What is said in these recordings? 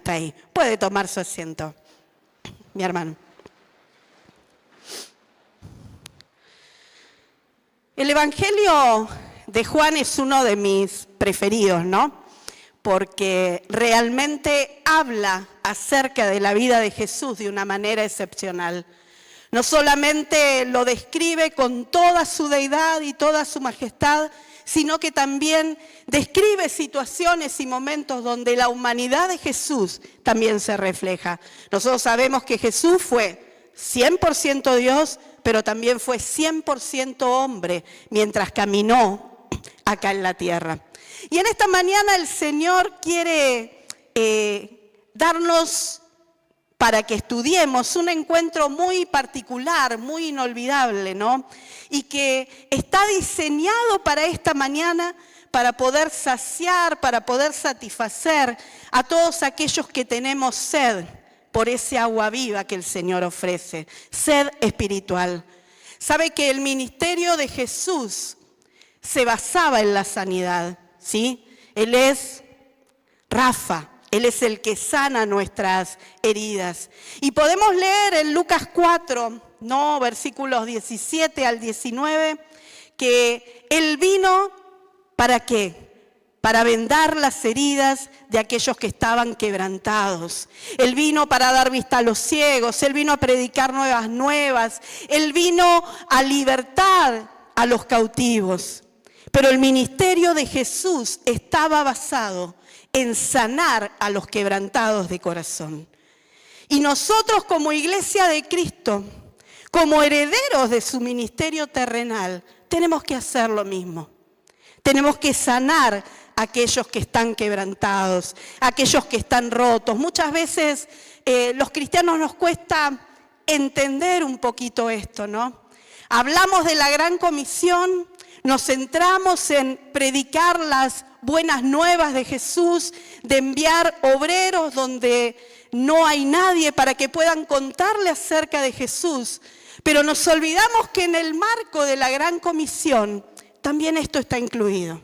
está ahí. Puede tomar su asiento, mi hermano. El Evangelio de Juan es uno de mis preferidos, ¿no? Porque realmente habla acerca de la vida de Jesús de una manera excepcional. No solamente lo describe con toda su deidad y toda su majestad, sino que también describe situaciones y momentos donde la humanidad de Jesús también se refleja. Nosotros sabemos que Jesús fue 100% Dios, pero también fue 100% hombre mientras caminó acá en la tierra. Y en esta mañana el Señor quiere darnos, para que estudiemos, un encuentro muy particular, muy inolvidable, ¿no? Y que está diseñado para esta mañana, para poder saciar, para poder satisfacer a todos aquellos que tenemos sed por ese agua viva que el Señor ofrece, sed espiritual. Sabe que el ministerio de Jesús se basaba en la sanidad, ¿sí? Él es Rafa. Él es el que sana nuestras heridas. Y podemos leer en Lucas 4, ¿no? Versículos 17 al 19, que Él vino, ¿para qué? Para vendar las heridas de aquellos que estaban quebrantados. Él vino para dar vista a los ciegos, Él vino a predicar nuevas, Él vino a libertar a los cautivos. Pero el ministerio de Jesús estaba basado en sanar a los quebrantados de corazón. Y nosotros como iglesia de Cristo, como herederos de su ministerio terrenal, tenemos que hacer lo mismo. Tenemos que sanar a aquellos que están quebrantados, a aquellos que están rotos. Muchas veces los cristianos nos cuesta entender un poquito esto, ¿no? Hablamos de la gran comisión, nos centramos en predicar las buenas nuevas de Jesús, de enviar obreros donde no hay nadie para que puedan contarle acerca de Jesús. Pero nos olvidamos que en el marco de la gran comisión también esto está incluido.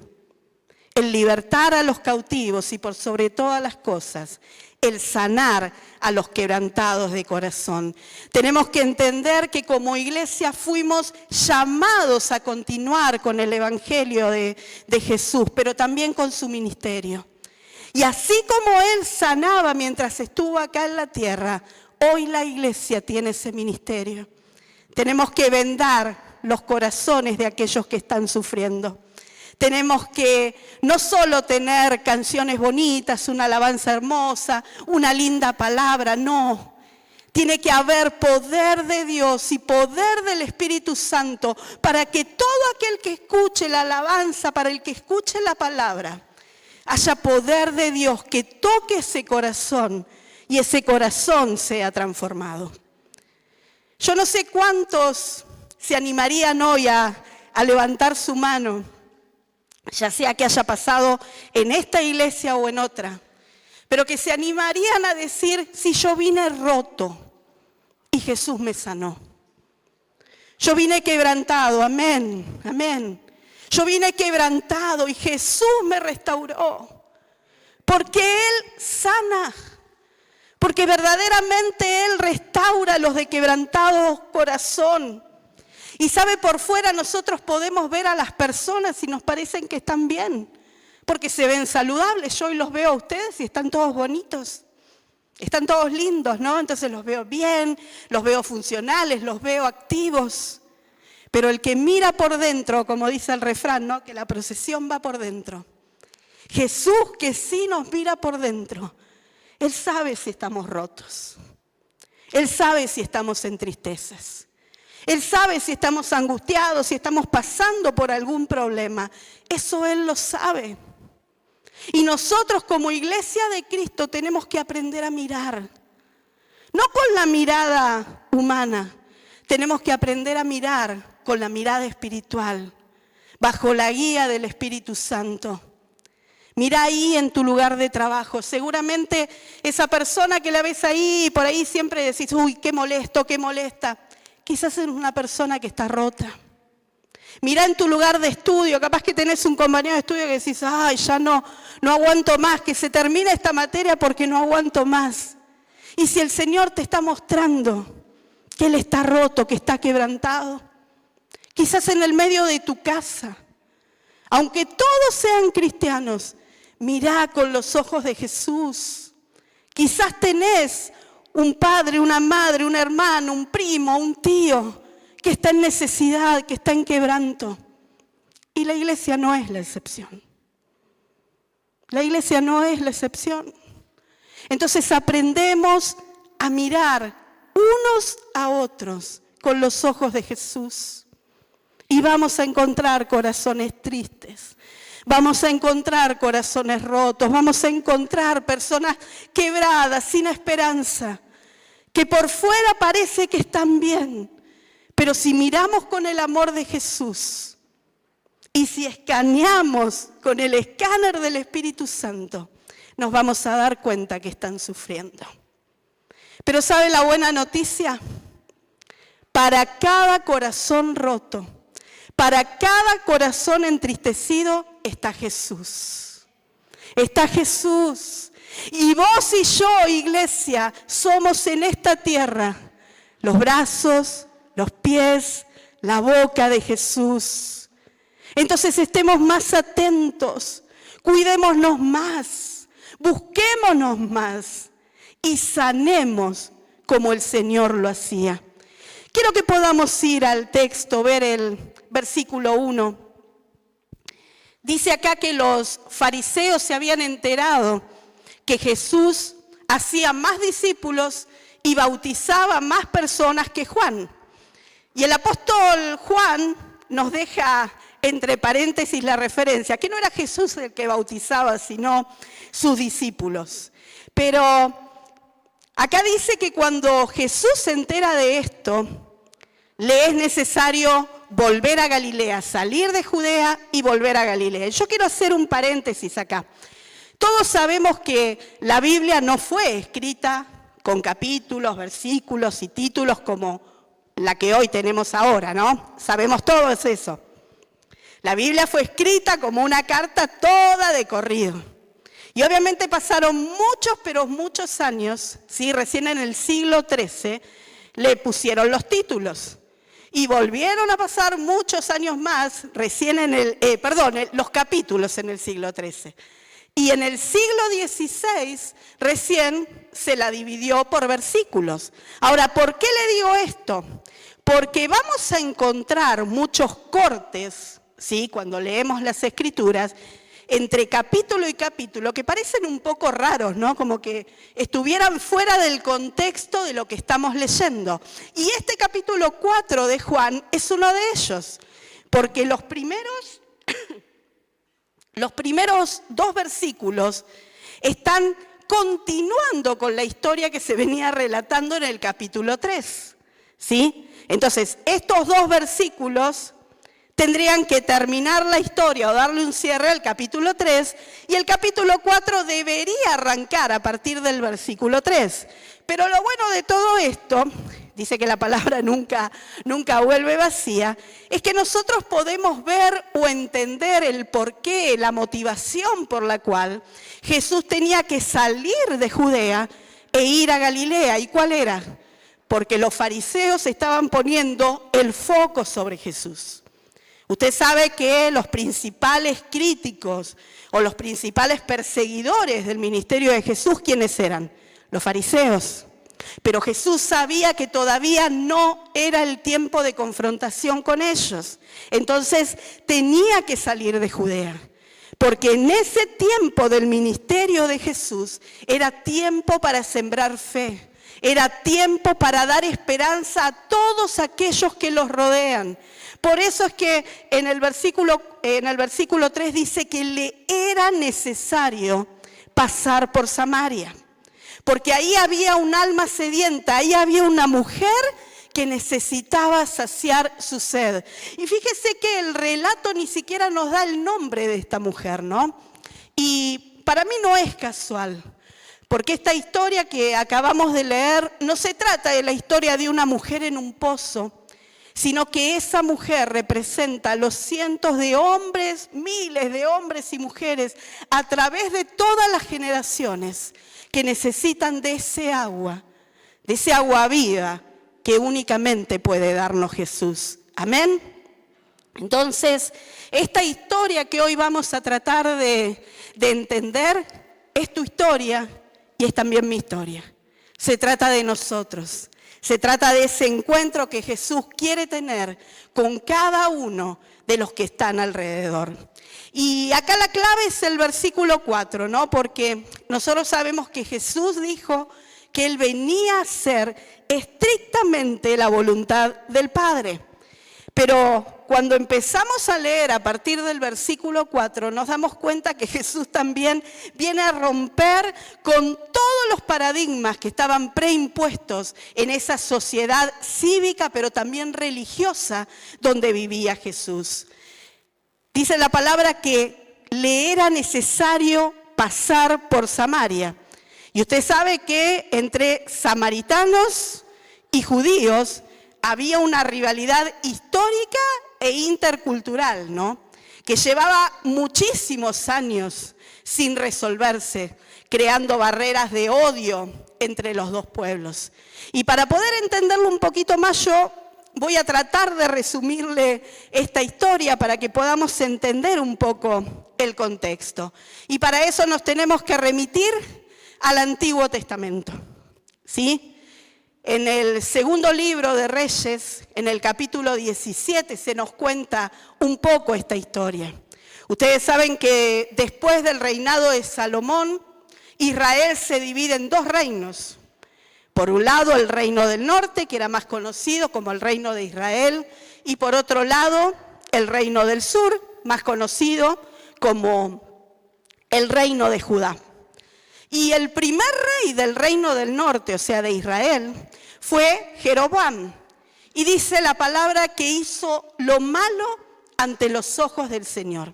El libertar a los cautivos y por sobre todas las cosas, el sanar a los quebrantados de corazón. Tenemos que entender que como iglesia fuimos llamados a continuar con el Evangelio de Jesús, pero también con su ministerio. Y así como Él sanaba mientras estuvo acá en la tierra, hoy la iglesia tiene ese ministerio. Tenemos que vendar los corazones de aquellos que están sufriendo. Tenemos que no solo tener canciones bonitas, una alabanza hermosa, una linda palabra, no. Tiene que haber poder de Dios y poder del Espíritu Santo para que todo aquel que escuche la alabanza, para el que escuche la palabra, haya poder de Dios que toque ese corazón y ese corazón sea transformado. Yo no sé cuántos se animarían hoy a levantar su mano, ya sea que haya pasado en esta iglesia o en otra, pero que se animarían a decir, si yo vine roto y Jesús me sanó. Yo vine quebrantado, amén, amén. Yo vine quebrantado y Jesús me restauró. Porque Él sana, porque verdaderamente Él restaura a los de quebrantado corazón. Y sabe, por fuera nosotros podemos ver a las personas y nos parecen que están bien, porque se ven saludables. Yo hoy los veo a ustedes y están todos bonitos, están todos lindos, ¿no? Entonces los veo bien, los veo funcionales, los veo activos. Pero el que mira por dentro, como dice el refrán, ¿no? Que la procesión va por dentro. Jesús, que sí nos mira por dentro, Él sabe si estamos rotos. Él sabe si estamos en tristezas. Él sabe si estamos angustiados, si estamos pasando por algún problema. Eso Él lo sabe. Y nosotros como iglesia de Cristo tenemos que aprender a mirar. No con la mirada humana, tenemos que aprender a mirar con la mirada espiritual, bajo la guía del Espíritu Santo. Mira ahí en tu lugar de trabajo. Seguramente esa persona que la ves ahí, por ahí siempre decís, uy, qué molesto, qué molesta. Quizás es una persona que está rota. Mirá en tu lugar de estudio, capaz que tenés un compañero de estudio que decís, ay, ya no aguanto más, que se termine esta materia porque no aguanto más. Y si el Señor te está mostrando que Él está roto, que está quebrantado, quizás en el medio de tu casa, aunque todos sean cristianos, mirá con los ojos de Jesús. Quizás tenés un padre, una madre, un hermano, un primo, un tío que está en necesidad, que está en quebranto. Y la iglesia no es la excepción. La iglesia no es la excepción. Entonces aprendemos a mirar unos a otros con los ojos de Jesús. Y vamos a encontrar corazones tristes. Vamos a encontrar corazones rotos. Vamos a encontrar personas quebradas, sin esperanza, que por fuera parece que están bien. Pero si miramos con el amor de Jesús y si escaneamos con el escáner del Espíritu Santo, nos vamos a dar cuenta que están sufriendo. Pero ¿sabe la buena noticia? Para cada corazón roto, para cada corazón entristecido, está Jesús. Está Jesús. Y vos y yo, iglesia, somos en esta tierra los brazos, los pies, la boca de Jesús. Entonces estemos más atentos, cuidémonos más, busquémonos más y sanemos como el Señor lo hacía. Quiero que podamos ir al texto, ver el versículo 1. Dice acá que los fariseos se habían enterado que Jesús hacía más discípulos y bautizaba más personas que Juan. Y el apóstol Juan nos deja entre paréntesis la referencia, que no era Jesús el que bautizaba, sino sus discípulos. Pero acá dice que cuando Jesús se entera de esto, le es necesario volver a Galilea, salir de Judea y volver a Galilea. Yo quiero hacer un paréntesis acá. Todos sabemos que la Biblia no fue escrita con capítulos, versículos y títulos como la que hoy tenemos ahora, ¿no? Sabemos todo eso. La Biblia fue escrita como una carta toda de corrido. Y obviamente pasaron muchos, pero muchos años, ¿sí? Recién en el siglo XIII le pusieron los títulos. Y volvieron a pasar muchos años más, recién los capítulos en el siglo XIII. Y en el siglo XVI recién se la dividió por versículos. Ahora, ¿por qué le digo esto? Porque vamos a encontrar muchos cortes, ¿sí? Cuando leemos las Escrituras, entre capítulo y capítulo, que parecen un poco raros, ¿no? Como que estuvieran fuera del contexto de lo que estamos leyendo. Y este capítulo 4 de Juan es uno de ellos, porque los primeros 2 versículos están continuando con la historia que se venía relatando en el capítulo 3, ¿sí? Entonces, estos 2 versículos tendrían que terminar la historia o darle un cierre al capítulo 3 y el capítulo 4 debería arrancar a partir del versículo 3. Pero lo bueno de todo esto, dice que la palabra nunca vuelve vacía, es que nosotros podemos ver o entender el porqué, la motivación por la cual Jesús tenía que salir de Judea e ir a Galilea. ¿Y cuál era? Porque los fariseos estaban poniendo el foco sobre Jesús. Usted sabe que los principales críticos o los principales perseguidores del ministerio de Jesús, ¿quiénes eran? Los fariseos. Pero Jesús sabía que todavía no era el tiempo de confrontación con ellos. Entonces tenía que salir de Judea. Porque en ese tiempo del ministerio de Jesús era tiempo para sembrar fe. Era tiempo para dar esperanza a todos aquellos que los rodean. Por eso es que en el versículo 3 dice que le era necesario pasar por Samaria. Porque ahí había un alma sedienta, ahí había una mujer que necesitaba saciar su sed. Y fíjese que el relato ni siquiera nos da el nombre de esta mujer, ¿no? Y para mí no es casual. Porque esta historia que acabamos de leer no se trata de la historia de una mujer en un pozo, sino que esa mujer representa a los cientos de hombres, miles de hombres y mujeres a través de todas las generaciones que necesitan de ese agua viva que únicamente puede darnos Jesús. Amén. Entonces, esta historia que hoy vamos a tratar de entender es tu historia y es también mi historia. Se trata de nosotros. Se trata de ese encuentro que Jesús quiere tener con cada uno de los que están alrededor. Y acá la clave es el versículo 4, ¿no? Porque nosotros sabemos que Jesús dijo que Él venía a hacer estrictamente la voluntad del Padre. Pero cuando empezamos a leer a partir del versículo 4, nos damos cuenta que Jesús también viene a romper con todos los paradigmas que estaban preimpuestos en esa sociedad cívica, pero también religiosa, donde vivía Jesús. Dice la palabra que le era necesario pasar por Samaria. Y usted sabe que entre samaritanos y judíos había una rivalidad histórica e intercultural, ¿no? Que llevaba muchísimos años sin resolverse, creando barreras de odio entre los dos pueblos. Y para poder entenderlo un poquito más, yo voy a tratar de resumirle esta historia para que podamos entender un poco el contexto. Y para eso nos tenemos que remitir al Antiguo Testamento, ¿sí? En el segundo libro de Reyes, en el capítulo 17, se nos cuenta un poco esta historia. Ustedes saben que después del reinado de Salomón, Israel se divide en dos reinos. Por un lado, el reino del norte, que era más conocido como el reino de Israel, y por otro lado, el reino del sur, más conocido como el reino de Judá. Y el primer rey del reino del norte, o sea, de Israel, fue Jeroboam. Y dice la palabra que hizo lo malo ante los ojos del Señor.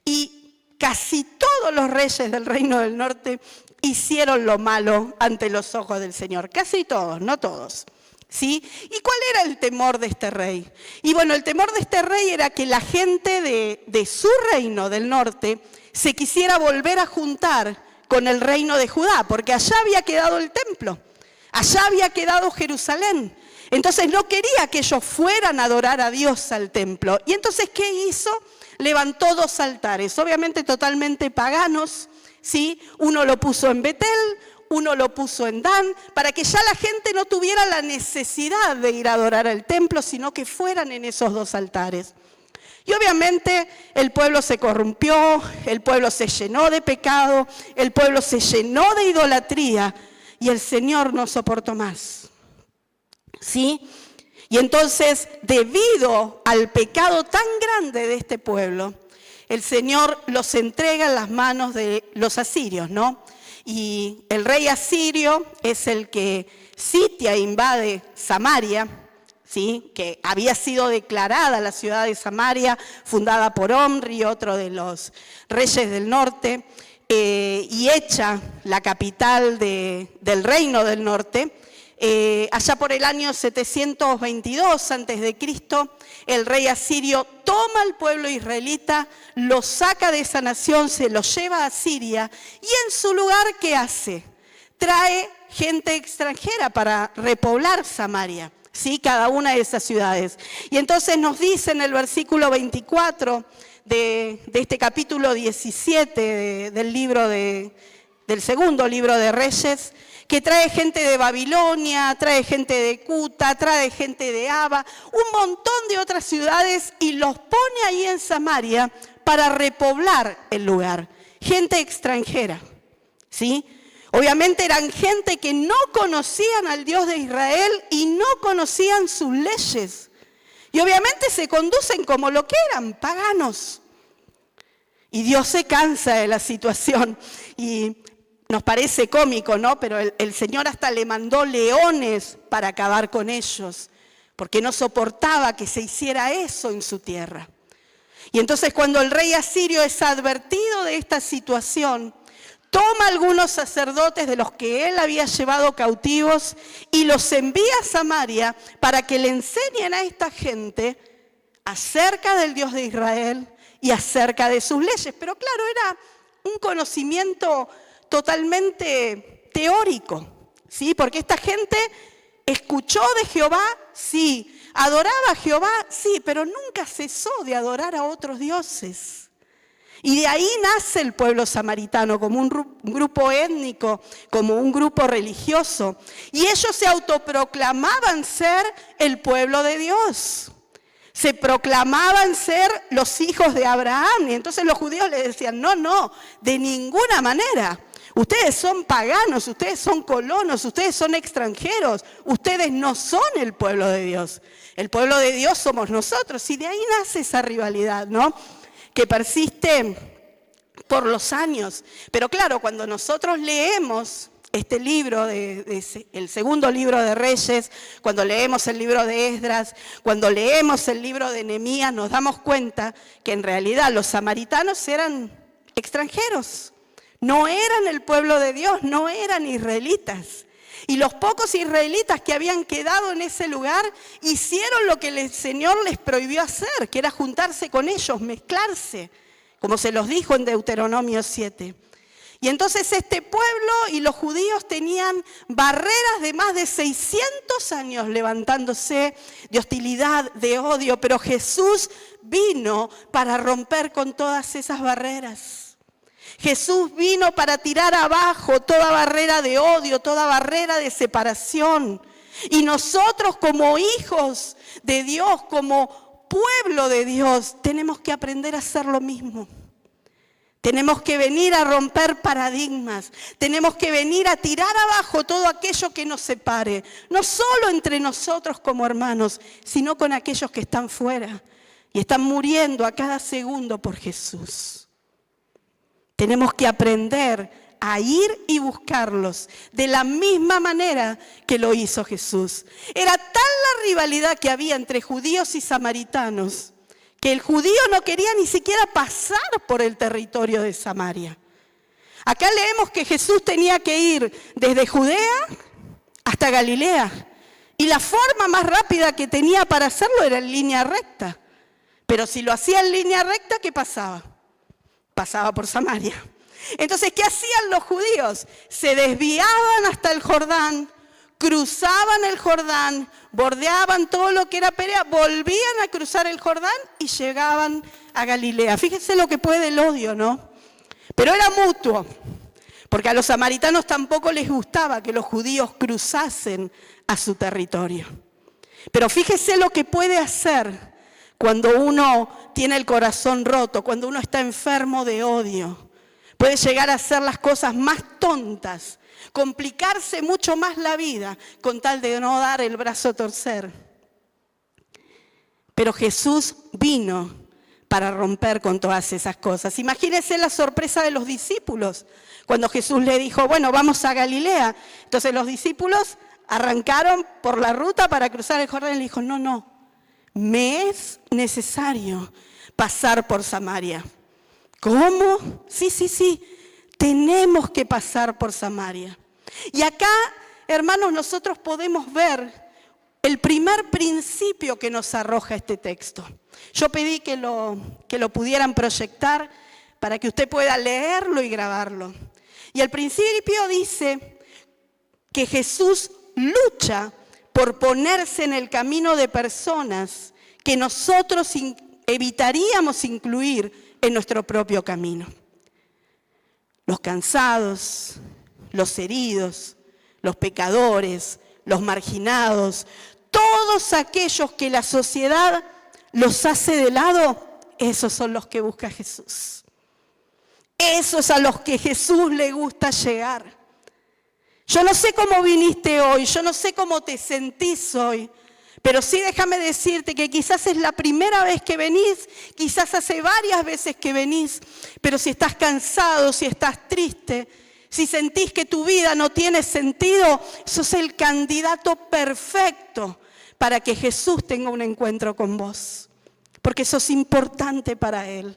Y casi todos los reyes del reino del norte hicieron lo malo ante los ojos del Señor. Casi todos, no todos. ¿Sí? ¿Y cuál era el temor de este rey? Y bueno, el temor de este rey era que la gente de su reino del norte se quisiera volver a juntar con el reino de Judá, porque allá había quedado el templo, allá había quedado Jerusalén. Entonces no quería que ellos fueran a adorar a Dios al templo. Y entonces, ¿qué hizo? Levantó dos altares, obviamente totalmente paganos, ¿sí? Uno lo puso en Betel, uno lo puso en Dan, para que ya la gente no tuviera la necesidad de ir a adorar al templo, sino que fueran en esos dos altares. Y obviamente el pueblo se corrompió, el pueblo se llenó de pecado, el pueblo se llenó de idolatría y el Señor no soportó más. ¿Sí? Y entonces, debido al pecado tan grande de este pueblo, el Señor los entrega en las manos de los asirios, ¿no? Y el rey asirio es el que sitia e invade Samaria, ¿sí? Que había sido declarada la ciudad de Samaria, fundada por Omri, otro de los reyes del norte, y hecha la capital del reino del norte. Allá por el año 722 a.C., el rey asirio toma al pueblo israelita, lo saca de esa nación, se lo lleva a Siria, y en su lugar, ¿qué hace? Trae gente extranjera para repoblar Samaria. ¿Sí? Cada una de esas ciudades. Y entonces nos dice en el versículo 24 de este capítulo 17 del segundo libro de Reyes, que trae gente de Babilonia, trae gente de Cuta, trae gente de Aba, un montón de otras ciudades, y los pone ahí en Samaria para repoblar el lugar. Gente extranjera, ¿sí? Obviamente eran gente que no conocían al Dios de Israel y no conocían sus leyes. Y obviamente se conducen como lo que eran, paganos. Y Dios se cansa de la situación. Y nos parece cómico, ¿no? Pero el Señor hasta le mandó leones para acabar con ellos, porque no soportaba que se hiciera eso en su tierra. Y entonces, cuando el rey asirio es advertido de esta situación, toma algunos sacerdotes de los que él había llevado cautivos y los envía a Samaria para que le enseñen a esta gente acerca del Dios de Israel y acerca de sus leyes. Pero claro, era un conocimiento totalmente teórico, ¿sí? Porque esta gente escuchó de Jehová, sí. Adoraba a Jehová, sí, pero nunca cesó de adorar a otros dioses. Y de ahí nace el pueblo samaritano como un grupo étnico, como un grupo religioso. Y ellos se autoproclamaban ser el pueblo de Dios. Se proclamaban ser los hijos de Abraham. Y entonces los judíos les decían, no, de ninguna manera. Ustedes son paganos, ustedes son colonos, ustedes son extranjeros. Ustedes no son el pueblo de Dios. El pueblo de Dios somos nosotros. Y de ahí nace esa rivalidad, ¿no? Que persiste por los años. Pero claro, cuando nosotros leemos este libro, el segundo libro de Reyes, cuando leemos el libro de Esdras, cuando leemos el libro de Nehemías, nos damos cuenta que en realidad los samaritanos eran extranjeros. No eran el pueblo de Dios, no eran israelitas. Y los pocos israelitas que habían quedado en ese lugar hicieron lo que el Señor les prohibió hacer, que era juntarse con ellos, mezclarse, como se los dijo en Deuteronomio 7. Y entonces este pueblo y los judíos tenían barreras de más de 600 años levantándose de hostilidad, de odio, pero Jesús vino para romper con todas esas barreras. Jesús vino para tirar abajo toda barrera de odio, toda barrera de separación. Y nosotros como hijos de Dios, como pueblo de Dios, tenemos que aprender a hacer lo mismo. Tenemos que venir a romper paradigmas. Tenemos que venir a tirar abajo todo aquello que nos separe. No solo entre nosotros como hermanos, sino con aquellos que están fuera y están muriendo a cada segundo por Jesús. Tenemos que aprender a ir y buscarlos de la misma manera que lo hizo Jesús. Era tal la rivalidad que había entre judíos y samaritanos que el judío no quería ni siquiera pasar por el territorio de Samaria. Acá leemos que Jesús tenía que ir desde Judea hasta Galilea. Y la forma más rápida que tenía para hacerlo era en línea recta. Pero si lo hacía en línea recta, ¿qué pasaba? Pasaba por Samaria. Entonces, ¿qué hacían los judíos? Se desviaban hasta el Jordán, cruzaban el Jordán, bordeaban todo lo que era Perea, volvían a cruzar el Jordán y llegaban a Galilea. Fíjense lo que puede el odio, ¿no? Pero era mutuo, porque a los samaritanos tampoco les gustaba que los judíos cruzasen a su territorio. Pero fíjese lo que puede hacer cuando uno tiene el corazón roto, cuando uno está enfermo de odio. Puede llegar a hacer las cosas más tontas, complicarse mucho más la vida con tal de no dar el brazo a torcer. Pero Jesús vino para romper con todas esas cosas. Imagínense la sorpresa de los discípulos cuando Jesús le dijo, bueno, vamos a Galilea. Entonces los discípulos arrancaron por la ruta para cruzar el Jordán y le dijo, no. Me es necesario pasar por Samaria. ¿Cómo? Sí. Tenemos que pasar por Samaria. Y acá, hermanos, nosotros podemos ver el primer principio que nos arroja este texto. Yo pedí que lo pudieran proyectar para que usted pueda leerlo y grabarlo. Y el principio dice que Jesús lucha por ponerse en el camino de personas que nosotros evitaríamos incluir en nuestro propio camino. Los cansados, los heridos, los pecadores, los marginados, todos aquellos que la sociedad los hace de lado, esos son los que busca Jesús. Esos a los que Jesús le gusta llegar. Yo no sé cómo viniste hoy, yo no sé cómo te sentís hoy, pero sí déjame decirte que quizás es la primera vez que venís, quizás hace varias veces que venís, pero si estás cansado, si estás triste, si sentís que tu vida no tiene sentido, sos el candidato perfecto para que Jesús tenga un encuentro con vos, porque sos importante para Él.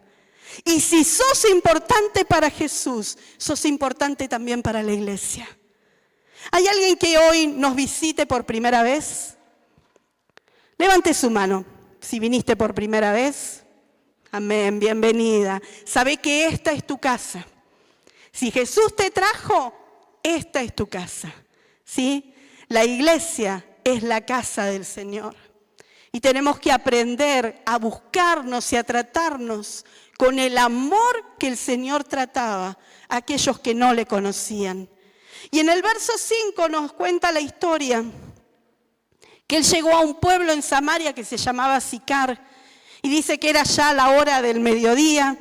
Y si sos importante para Jesús, sos importante también para la iglesia. ¿Hay alguien que hoy nos visite por primera vez? Levante su mano si viniste por primera vez. Amén, bienvenida. Sabe que esta es tu casa. Si Jesús te trajo, esta es tu casa. ¿Sí? La iglesia es la casa del Señor. Y tenemos que aprender a buscarnos y a tratarnos con el amor que el Señor trataba a aquellos que no le conocían. Y en el verso 5 nos cuenta la historia que él llegó a un pueblo en Samaria que se llamaba Sicar, y dice que era ya la hora del mediodía,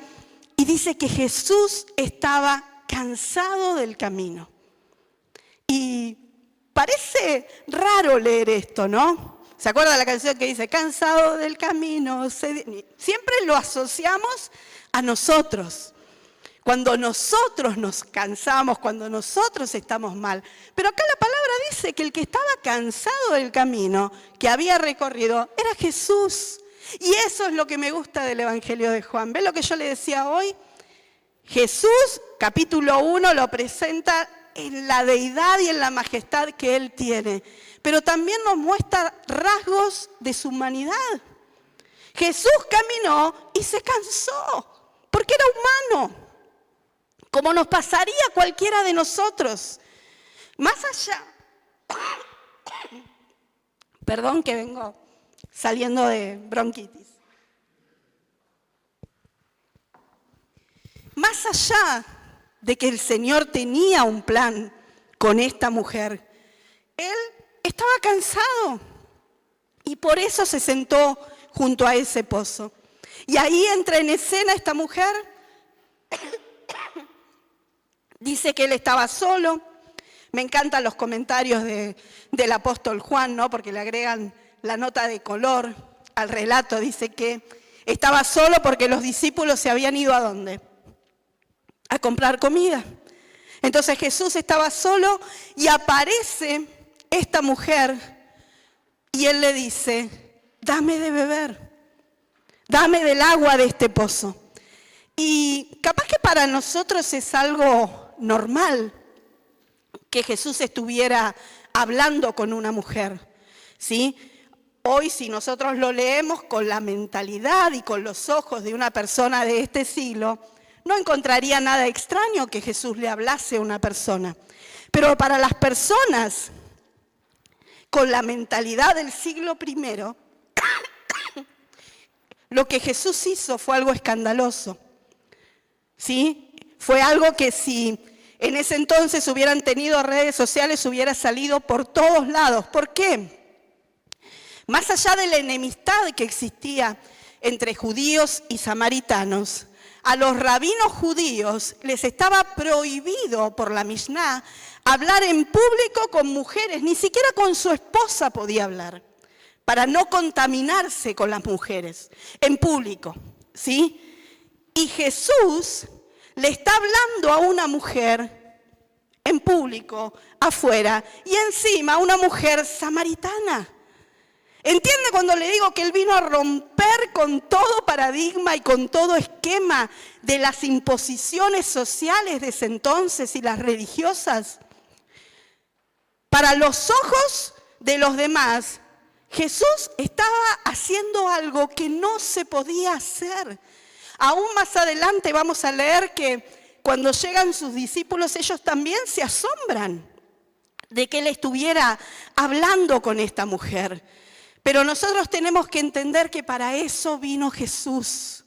y dice que Jesús estaba cansado del camino. Y parece raro leer esto, ¿no? ¿Se acuerda de la canción que dice, cansado del camino? Siempre lo asociamos a nosotros. Cuando nosotros nos cansamos, cuando nosotros estamos mal. Pero acá la palabra dice que el que estaba cansado del camino que había recorrido era Jesús. Y eso es lo que me gusta del Evangelio de Juan. ¿Ven lo que yo le decía hoy? Jesús, capítulo 1, lo presenta en la deidad y en la majestad que Él tiene. Pero también nos muestra rasgos de su humanidad. Jesús caminó y se cansó, porque era humano, como nos pasaría a cualquiera de nosotros. Más allá, perdón que vengo saliendo de bronquitis. Más allá de que el Señor tenía un plan con esta mujer, Él estaba cansado y por eso se sentó junto a ese pozo. Y ahí entra en escena esta mujer. Dice que él estaba solo. Me encantan los comentarios del apóstol Juan, ¿no? Porque le agregan la nota de color al relato. Dice que estaba solo porque los discípulos se habían ido ¿a dónde? A comprar comida. Entonces Jesús estaba solo y aparece esta mujer y él le dice, dame de beber, dame del agua de este pozo. Y capaz que para nosotros es algo normal que Jesús estuviera hablando con una mujer, ¿sí? Hoy, si nosotros lo leemos con la mentalidad y con los ojos de una persona de este siglo, no encontraría nada extraño que Jesús le hablase a una persona. Pero para las personas con la mentalidad del siglo I, lo que Jesús hizo fue algo escandaloso, ¿sí? Fue algo que si en ese entonces hubieran tenido redes sociales hubiera salido por todos lados. ¿Por qué? Más allá de la enemistad que existía entre judíos y samaritanos, a los rabinos judíos les estaba prohibido por la Mishnah hablar en público con mujeres, ni siquiera con su esposa podía hablar, para no contaminarse con las mujeres en público, ¿sí? Y Jesús le está hablando a una mujer en público, afuera, y encima a una mujer samaritana. ¿Entiende cuando le digo que Él vino a romper con todo paradigma y con todo esquema de las imposiciones sociales de ese entonces y las religiosas? Para los ojos de los demás, Jesús estaba haciendo algo que no se podía hacer. Aún más adelante vamos a leer que cuando llegan sus discípulos, ellos también se asombran de que Él estuviera hablando con esta mujer. Pero nosotros tenemos que entender que para eso vino Jesús,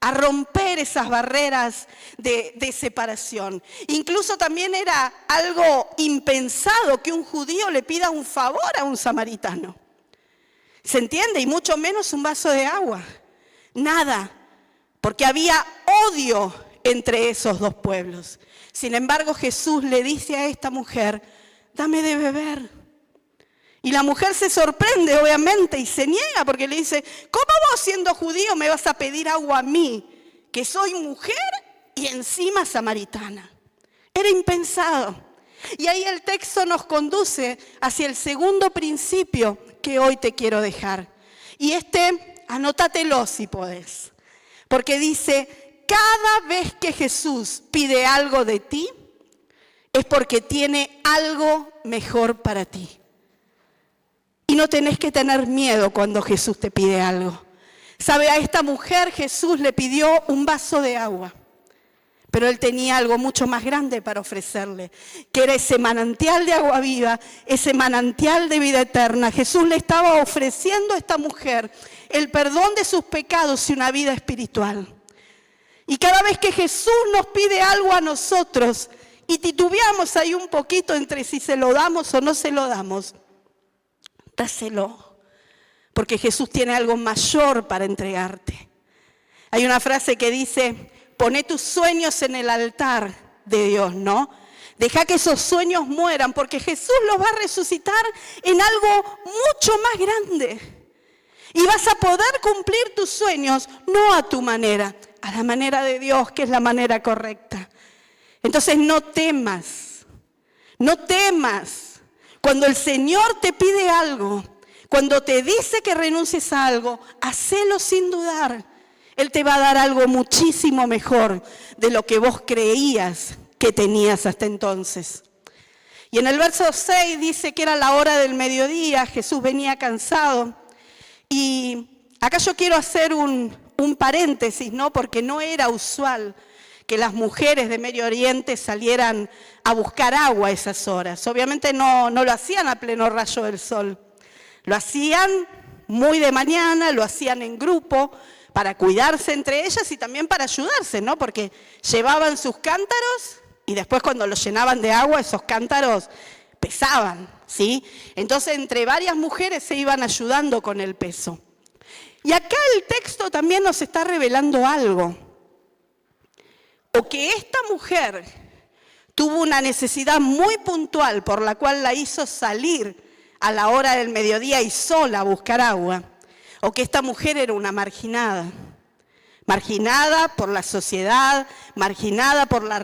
a romper esas barreras de separación. Incluso también era algo impensado que un judío le pida un favor a un samaritano. ¿Se entiende? Y mucho menos un vaso de agua. Nada, porque había odio entre esos dos pueblos. Sin embargo, Jesús le dice a esta mujer, dame de beber. Y la mujer se sorprende, obviamente, y se niega porque le dice, ¿cómo vos siendo judío me vas a pedir agua a mí, que soy mujer y encima samaritana? Era impensado. Y ahí el texto nos conduce hacia el segundo principio que hoy te quiero dejar. Y anótatelo si podés. Porque dice, cada vez que Jesús pide algo de ti, es porque tiene algo mejor para ti. Y no tenés que tener miedo cuando Jesús te pide algo. ¿Sabe? A esta mujer Jesús le pidió un vaso de agua, pero él tenía algo mucho más grande para ofrecerle, que era ese manantial de agua viva, ese manantial de vida eterna. Jesús le estaba ofreciendo a esta mujer el perdón de sus pecados y una vida espiritual. Y cada vez que Jesús nos pide algo a nosotros y titubeamos ahí un poquito entre si se lo damos o no se lo damos, dáselo. Porque Jesús tiene algo mayor para entregarte. Hay una frase que dice, poné tus sueños en el altar de Dios, ¿no? Deja que esos sueños mueran, porque Jesús los va a resucitar en algo mucho más grande. Y vas a poder cumplir tus sueños, no a tu manera, a la manera de Dios, que es la manera correcta. Entonces no temas, no temas. Cuando el Señor te pide algo, cuando te dice que renuncies a algo, hacelo sin dudar. Él te va a dar algo muchísimo mejor de lo que vos creías que tenías hasta entonces. Y en el verso 6 dice que era la hora del mediodía, Jesús venía cansado. Y acá yo quiero hacer un paréntesis, ¿no? Porque no era usual que las mujeres de Medio Oriente salieran a buscar agua a esas horas. Obviamente no lo hacían a pleno rayo del sol. Lo hacían muy de mañana, lo hacían en grupo para cuidarse entre ellas y también para ayudarse, ¿no? Porque llevaban sus cántaros y después cuando los llenaban de agua, esos cántaros pesaban, ¿sí? Entonces entre varias mujeres se iban ayudando con el peso. Y acá el texto también nos está revelando algo. O que esta mujer tuvo una necesidad muy puntual por la cual la hizo salir a la hora del mediodía y sola a buscar agua, o que esta mujer era una marginada por la sociedad, marginada por la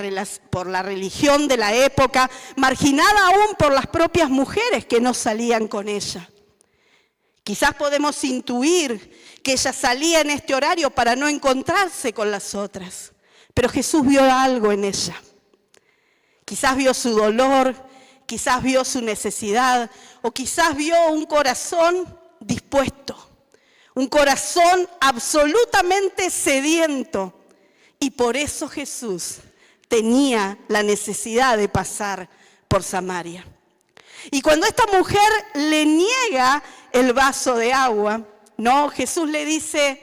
religión de la época, marginada aún por las propias mujeres que no salían con ella. Quizás podemos intuir que ella salía en este horario para no encontrarse con las otras, pero Jesús vio algo en ella. Quizás vio su dolor, quizás vio su necesidad, o quizás vio un corazón dispuesto, un corazón absolutamente sediento. Y por eso Jesús tenía la necesidad de pasar por Samaria. Y cuando esta mujer le niega el vaso de agua, no, Jesús le dice,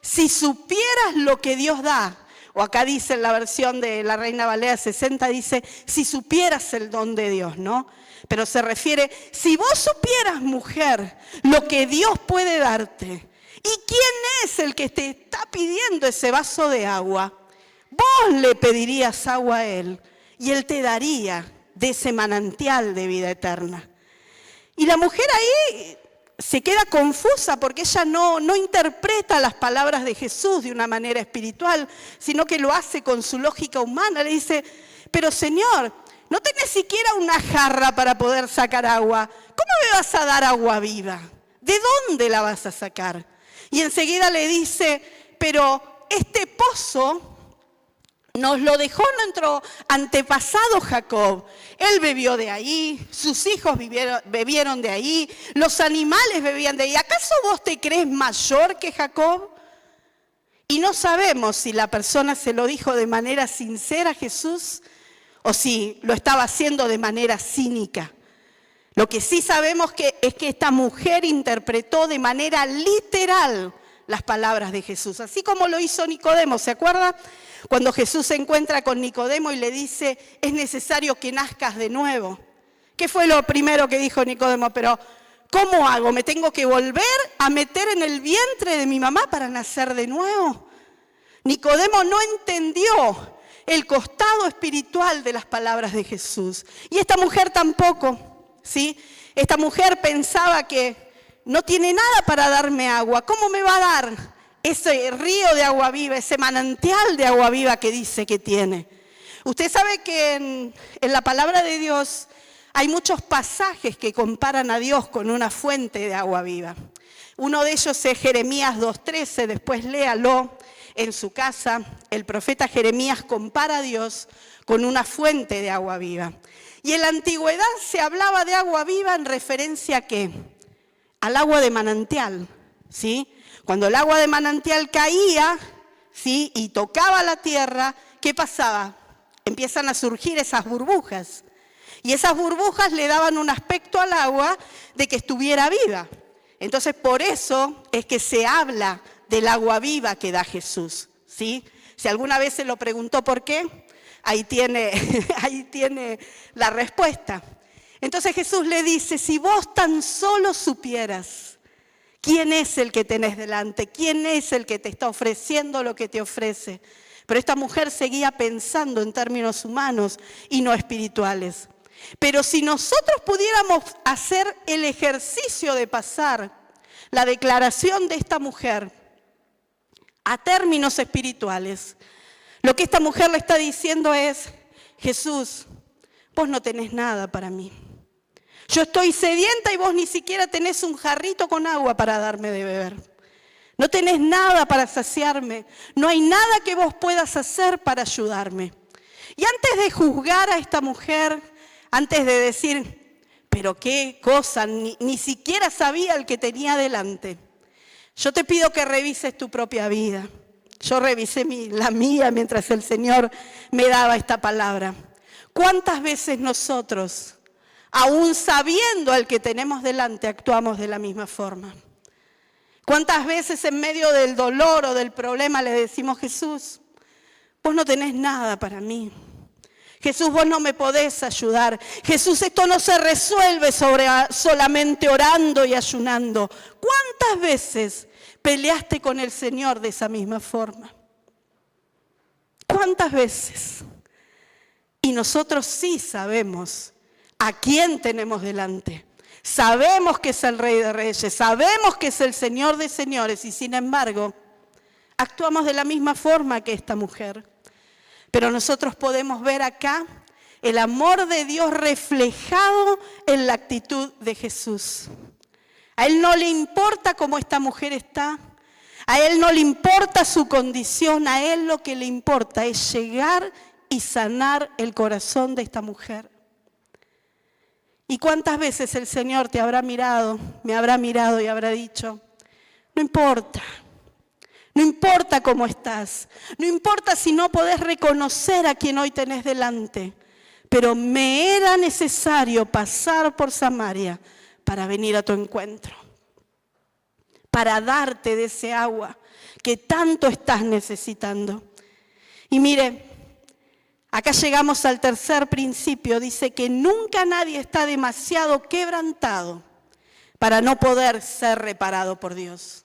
si supieras lo que Dios da, o acá dice en la versión de la Reina Valera 60, dice, si supieras el don de Dios, ¿no? Pero se refiere, si vos supieras, mujer, lo que Dios puede darte, ¿y quién es el que te está pidiendo ese vaso de agua? Vos le pedirías agua a Él y Él te daría de ese manantial de vida eterna. Y la mujer ahí se queda confusa porque ella no interpreta las palabras de Jesús de una manera espiritual, sino que lo hace con su lógica humana. Le dice, pero Señor, no tenés siquiera una jarra para poder sacar agua. ¿Cómo me vas a dar agua viva? ¿De dónde la vas a sacar? Y enseguida le dice, pero este pozo nos lo dejó nuestro antepasado Jacob. Él bebió de ahí, sus hijos bebieron de ahí, los animales bebían de ahí. ¿Acaso vos te crees mayor que Jacob? Y no sabemos si la persona se lo dijo de manera sincera a Jesús o si lo estaba haciendo de manera cínica. Lo que sí sabemos es que esta mujer interpretó de manera literal las palabras de Jesús, así como lo hizo Nicodemo, ¿se acuerda? Cuando Jesús se encuentra con Nicodemo y le dice, es necesario que nazcas de nuevo. ¿Qué fue lo primero que dijo Nicodemo? Pero, ¿cómo hago? ¿Me tengo que volver a meter en el vientre de mi mamá para nacer de nuevo? Nicodemo no entendió el costado espiritual de las palabras de Jesús. Y esta mujer tampoco, ¿sí? Esta mujer pensaba que no tiene nada para darme agua. ¿Cómo me va a dar ese río de agua viva, ese manantial de agua viva que dice que tiene? Usted sabe que en la palabra de Dios hay muchos pasajes que comparan a Dios con una fuente de agua viva. Uno de ellos es Jeremías 2:13, después léalo. en su casa, el profeta Jeremías compara a Dios con una fuente de agua viva. Y en la antigüedad se hablaba de agua viva en referencia ¿a qué? Al agua de manantial, ¿sí? Cuando el agua de manantial caía, ¿sí? Y tocaba la tierra, ¿qué pasaba? Empiezan a surgir esas burbujas. Y esas burbujas le daban un aspecto al agua de que estuviera viva. Entonces, por eso es que se habla del agua viva que da Jesús, ¿sí? Si alguna vez se lo preguntó por qué, ahí tiene la respuesta. Entonces Jesús le dice, si vos tan solo supieras quién es el que tenés delante, quién es el que te está ofreciendo lo que te ofrece. Pero esta mujer seguía pensando en términos humanos y no espirituales. Pero si nosotros pudiéramos hacer el ejercicio de pasar la declaración de esta mujer a términos espirituales, lo que esta mujer le está diciendo es, Jesús, vos no tenés nada para mí. Yo estoy sedienta y vos ni siquiera tenés un jarrito con agua para darme de beber. No tenés nada para saciarme. No hay nada que vos puedas hacer para ayudarme. Y antes de juzgar a esta mujer, antes de decir, pero qué cosa, ni siquiera sabía el que tenía delante. Yo te pido que revises tu propia vida. Yo revisé la mía mientras el Señor me daba esta palabra. ¿Cuántas veces nosotros, aún sabiendo al que tenemos delante, actuamos de la misma forma? ¿Cuántas veces en medio del dolor o del problema le decimos, Jesús, vos no tenés nada para mí? Jesús, vos no me podés ayudar. Jesús, esto no se resuelve solamente orando y ayunando. ¿Cuántas veces peleaste con el Señor de esa misma forma? ¿Cuántas veces? Y nosotros sí sabemos a quién tenemos delante. Sabemos que es el Rey de Reyes, sabemos que es el Señor de Señores y sin embargo actuamos de la misma forma que esta mujer. Pero nosotros podemos ver acá el amor de Dios reflejado en la actitud de Jesús. A Él no le importa cómo esta mujer está, a Él no le importa su condición, a Él lo que le importa es llegar y sanar el corazón de esta mujer. ¿Y cuántas veces el Señor te habrá mirado, me habrá mirado y habrá dicho, no importa. No importa cómo estás, no importa si no podés reconocer a quien hoy tenés delante, pero me era necesario pasar por Samaria para venir a tu encuentro, para darte de ese agua que tanto estás necesitando. Y mire, acá llegamos al tercer principio, dice que nunca nadie está demasiado quebrantado para no poder ser reparado por Dios.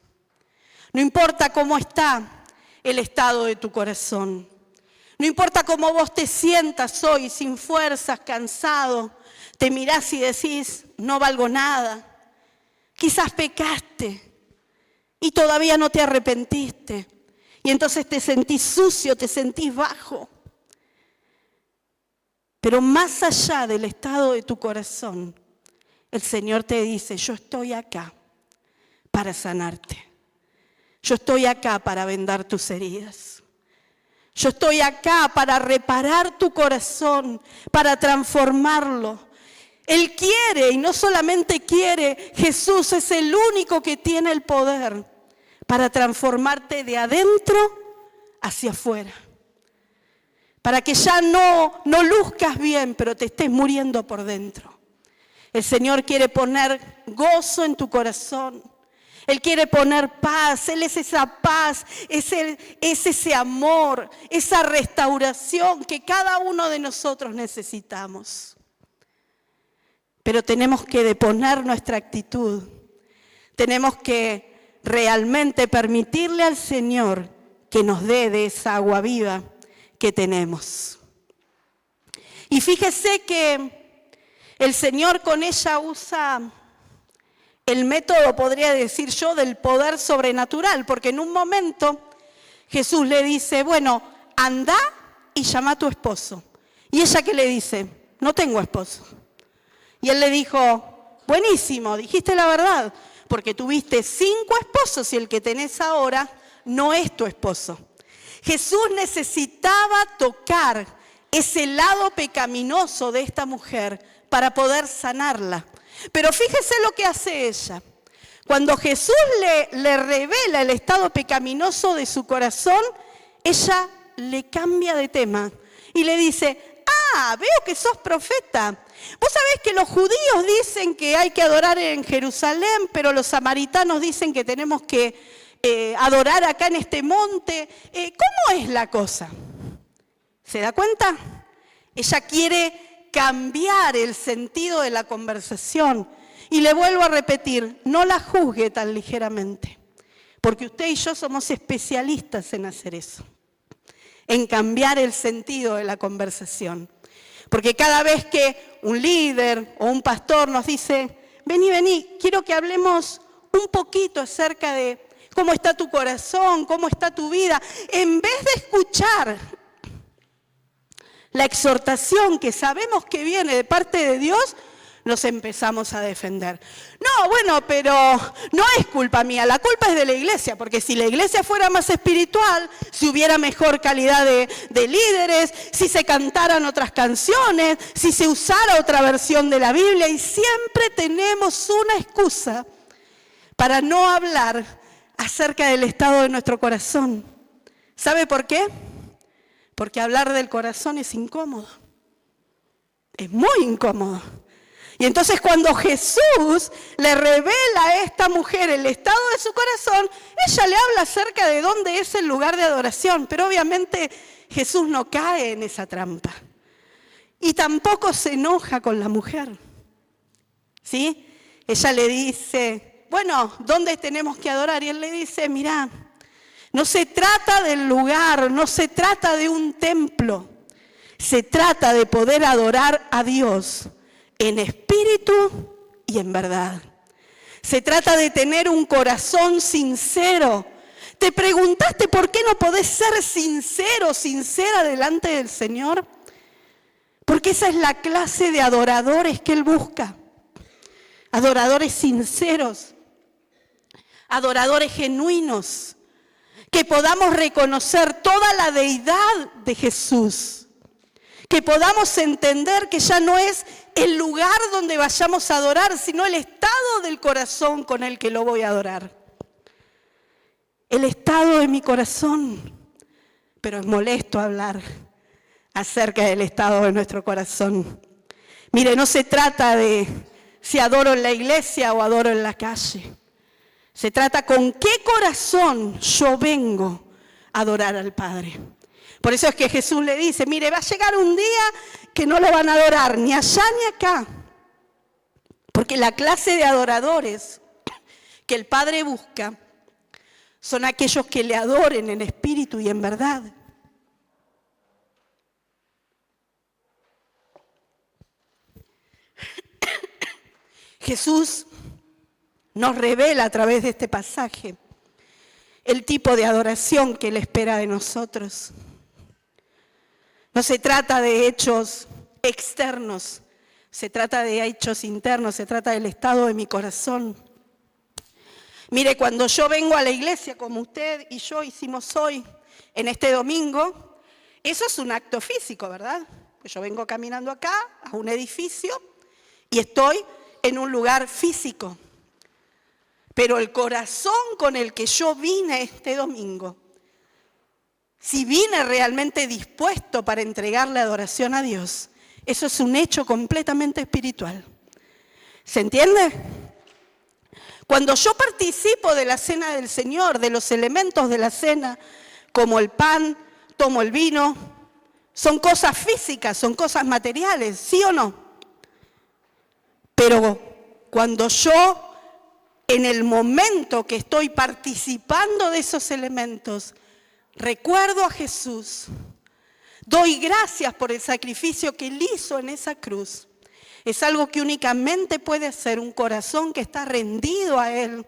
No importa cómo está el estado de tu corazón. No importa cómo vos te sientas hoy, sin fuerzas, cansado. Te mirás y decís, no valgo nada. Quizás pecaste y todavía no te arrepentiste. Y entonces te sentís sucio, te sentís bajo. Pero más allá del estado de tu corazón, el Señor te dice, yo estoy acá para sanarte. Yo estoy acá para vendar tus heridas. Yo estoy acá para reparar tu corazón, para transformarlo. Él quiere, y no solamente quiere, Jesús es el único que tiene el poder para transformarte de adentro hacia afuera. Para que ya no luzcas bien, pero te estés muriendo por dentro. El Señor quiere poner gozo en tu corazón. Él quiere poner paz, Él es esa paz, es ese amor, esa restauración que cada uno de nosotros necesitamos. Pero tenemos que deponer nuestra actitud, tenemos que realmente permitirle al Señor que nos dé de esa agua viva que tenemos. Y fíjese que el Señor con ella usa el método, podría decir yo, del poder sobrenatural, porque en un momento Jesús le dice, bueno, anda y llama a tu esposo. ¿Y ella qué le dice? No tengo esposo. Y él le dijo, buenísimo, dijiste la verdad, porque tuviste 5 esposos y el que tenés ahora no es tu esposo. Jesús necesitaba tocar ese lado pecaminoso de esta mujer para poder sanarla. Pero fíjese lo que hace ella. Cuando Jesús le revela el estado pecaminoso de su corazón, ella le cambia de tema y le dice: veo que sos profeta. Vos sabés que los judíos dicen que hay que adorar en Jerusalén, pero los samaritanos dicen que tenemos que adorar acá en este monte. ¿Cómo es la cosa? ¿Se da cuenta? Ella quiere cambiar el sentido de la conversación. Y le vuelvo a repetir, no la juzgue tan ligeramente, porque usted y yo somos especialistas en hacer eso, en cambiar el sentido de la conversación. Porque cada vez que un líder o un pastor nos dice: vení, quiero que hablemos un poquito acerca de cómo está tu corazón, cómo está tu vida, en vez de escuchar la exhortación que sabemos que viene de parte de Dios, nos empezamos a defender. No, bueno, pero no es culpa mía, la culpa es de la iglesia, porque si la iglesia fuera más espiritual, si hubiera mejor calidad de líderes, si se cantaran otras canciones, si se usara otra versión de la Biblia, y siempre tenemos una excusa para no hablar acerca del estado de nuestro corazón. ¿Sabe por qué? Porque hablar del corazón es incómodo, es muy incómodo. Y entonces cuando Jesús le revela a esta mujer el estado de su corazón, ella le habla acerca de dónde es el lugar de adoración. Pero obviamente Jesús no cae en esa trampa. Y tampoco se enoja con la mujer. ¿Sí? Ella le dice: bueno, ¿dónde tenemos que adorar? Y él le dice: mirá, no se trata del lugar, no se trata de un templo. Se trata de poder adorar a Dios en espíritu y en verdad. Se trata de tener un corazón sincero. ¿Te preguntaste por qué no podés ser sincero, sincera delante del Señor? Porque esa es la clase de adoradores que Él busca. Adoradores sinceros, adoradores genuinos, que podamos reconocer toda la deidad de Jesús. Que podamos entender que ya no es el lugar donde vayamos a adorar, sino el estado del corazón con el que lo voy a adorar. El estado de mi corazón. Pero es molesto hablar acerca del estado de nuestro corazón. Mire, no se trata de si adoro en la iglesia o adoro en la calle. Se trata con qué corazón yo vengo a adorar al Padre. Por eso es que Jesús le dice: mire, va a llegar un día que no lo van a adorar ni allá ni acá. Porque la clase de adoradores que el Padre busca son aquellos que le adoren en espíritu y en verdad. Jesús nos revela a través de este pasaje el tipo de adoración que Él espera de nosotros. No se trata de hechos externos, se trata de hechos internos, se trata del estado de mi corazón. Mire, cuando yo vengo a la iglesia, como usted y yo hicimos hoy, en este domingo, eso es un acto físico, ¿verdad? Pues yo vengo caminando acá, a un edificio, y estoy en un lugar físico. Pero el corazón con el que yo vine este domingo, si vine realmente dispuesto para entregarle adoración a Dios, eso es un hecho completamente espiritual. ¿Se entiende? Cuando yo participo de la cena del Señor, de los elementos de la cena, como el pan, tomo el vino, son cosas físicas, son cosas materiales, ¿sí o no? Pero cuando yo, en el momento que estoy participando de esos elementos, recuerdo a Jesús, doy gracias por el sacrificio que Él hizo en esa cruz. Es algo que únicamente puede hacer un corazón que está rendido a Él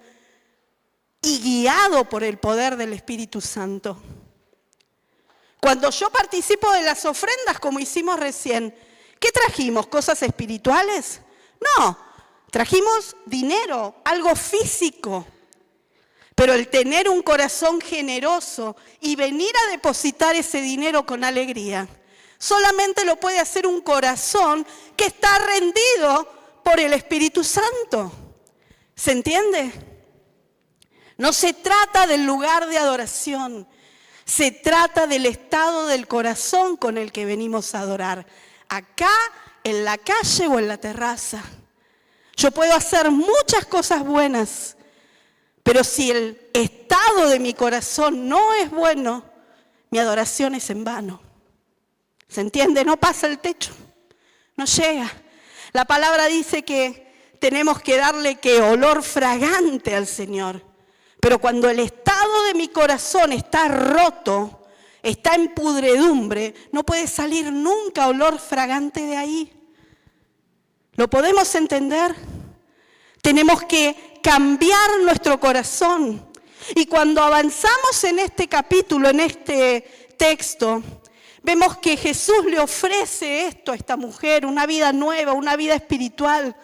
y guiado por el poder del Espíritu Santo. Cuando yo participo de las ofrendas, como hicimos recién, ¿qué trajimos? ¿Cosas espirituales? No, trajimos dinero, algo físico. Pero el tener un corazón generoso y venir a depositar ese dinero con alegría, solamente lo puede hacer un corazón que está rendido por el Espíritu Santo. ¿Se entiende? No se trata del lugar de adoración, se trata del estado del corazón con el que venimos a adorar. Acá, en la calle o en la terraza. Yo puedo hacer muchas cosas buenas, pero si el estado de mi corazón no es bueno, mi adoración es en vano. ¿Se entiende? No pasa el techo, no llega. La palabra dice que tenemos que darle que olor fragante al Señor. Pero cuando el estado de mi corazón está roto, está en pudredumbre, no puede salir nunca olor fragante de ahí. ¿Lo podemos entender? Tenemos que cambiar nuestro corazón. Y cuando avanzamos en este capítulo, en este texto, vemos que Jesús le ofrece esto a esta mujer, una vida nueva, una vida espiritual.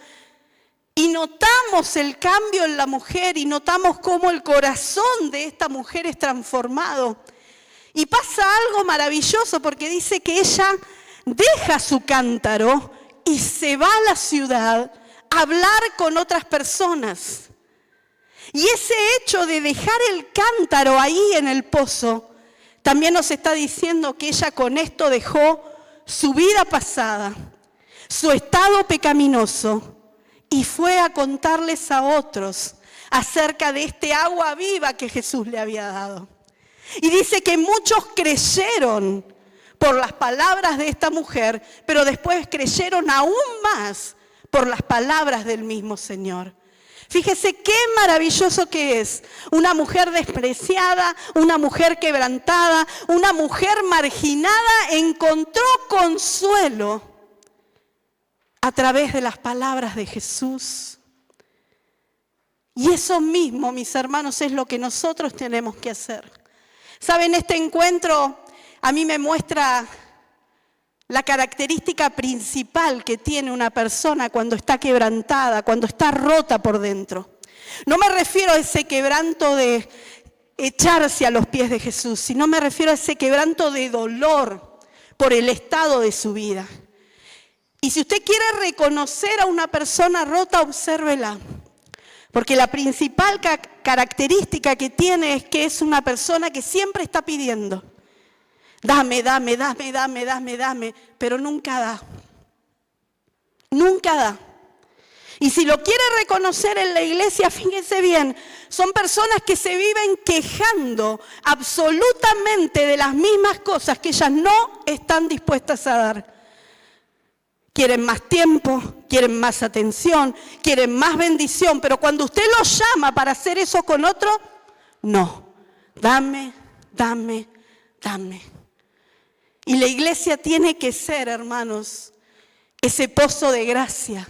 Y notamos el cambio en la mujer y notamos cómo el corazón de esta mujer es transformado. Y pasa algo maravilloso porque dice que ella deja su cántaro y se va a la ciudad a hablar con otras personas. Y ese hecho de dejar el cántaro ahí en el pozo también nos está diciendo que ella con esto dejó su vida pasada, su estado pecaminoso, y fue a contarles a otros acerca de este agua viva que Jesús le había dado. Y dice que muchos creyeron por las palabras de esta mujer, pero después creyeron aún más por las palabras del mismo Señor. Fíjese qué maravilloso que es. Una mujer despreciada, una mujer quebrantada, una mujer marginada encontró consuelo a través de las palabras de Jesús. Y eso mismo, mis hermanos, es lo que nosotros tenemos que hacer. ¿Saben? Este encuentro a mí me muestra la característica principal que tiene una persona cuando está quebrantada, cuando está rota por dentro. No me refiero a ese quebranto de echarse a los pies de Jesús, sino me refiero a ese quebranto de dolor por el estado de su vida. Y si usted quiere reconocer a una persona rota, obsérvela. Porque la principal característica que tiene es que es una persona que siempre está pidiendo. Dame, dame, dame, dame, dame, dame, pero nunca da. Nunca da. Y si lo quiere reconocer en la iglesia, fíjense bien, son personas que se viven quejando absolutamente de las mismas cosas que ellas no están dispuestas a dar. Quieren más tiempo, quieren más atención, quieren más bendición, pero cuando usted los llama para hacer eso con otro, no. Dame, dame, dame. Y la iglesia tiene que ser, hermanos, ese pozo de gracia,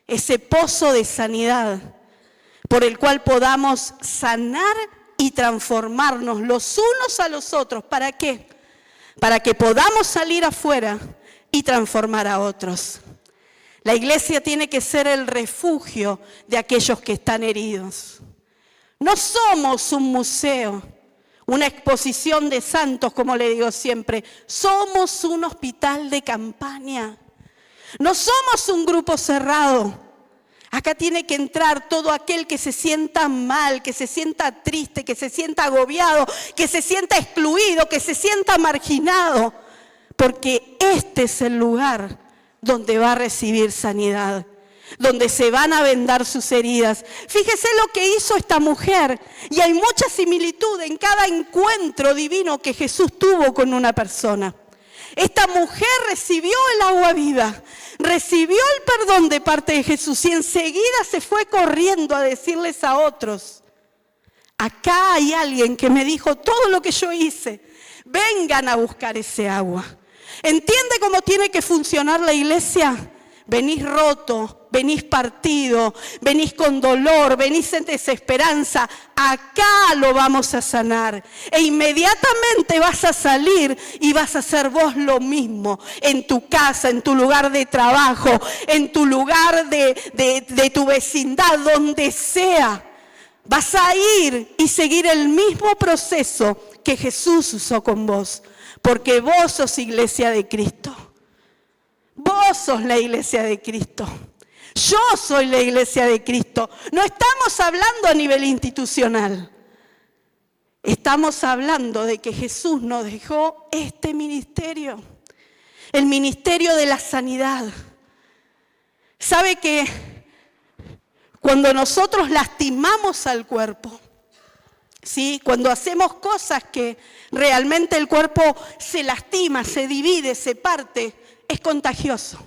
ese pozo de sanidad, por el cual podamos sanar y transformarnos los unos a los otros. ¿Para qué? Para que podamos salir afuera y transformar a otros. La iglesia tiene que ser el refugio de aquellos que están heridos. No somos un museo, una exposición de santos, como le digo siempre. Somos un hospital de campaña. No somos un grupo cerrado. Acá tiene que entrar todo aquel que se sienta mal, que se sienta triste, que se sienta agobiado, que se sienta excluido, que se sienta marginado. Porque este es el lugar donde va a recibir sanidad, donde se van a vendar sus heridas. Fíjese lo que hizo esta mujer, y hay mucha similitud en cada encuentro divino que Jesús tuvo con una persona. Esta mujer recibió el agua viva, recibió el perdón de parte de Jesús y enseguida se fue corriendo a decirles a otros: acá hay alguien que me dijo todo lo que yo hice, vengan a buscar ese agua. ¿Entiende cómo tiene que funcionar la iglesia? Venís roto, venís partido, venís con dolor, venís en desesperanza. Acá lo vamos a sanar. E inmediatamente vas a salir y vas a hacer vos lo mismo. En tu casa, en tu lugar de trabajo, en tu lugar de tu vecindad, donde sea. Vas a ir y seguir el mismo proceso que Jesús usó con vos, porque vos sos iglesia de Cristo. Vos sos la iglesia de Cristo. Yo soy la iglesia de Cristo. No estamos hablando a nivel institucional. Estamos hablando de que Jesús nos dejó este ministerio, el ministerio de la sanidad. ¿Sabe que cuando nosotros lastimamos al cuerpo, ¿sí? Cuando hacemos cosas que realmente el cuerpo se lastima, se divide, se parte, es contagioso?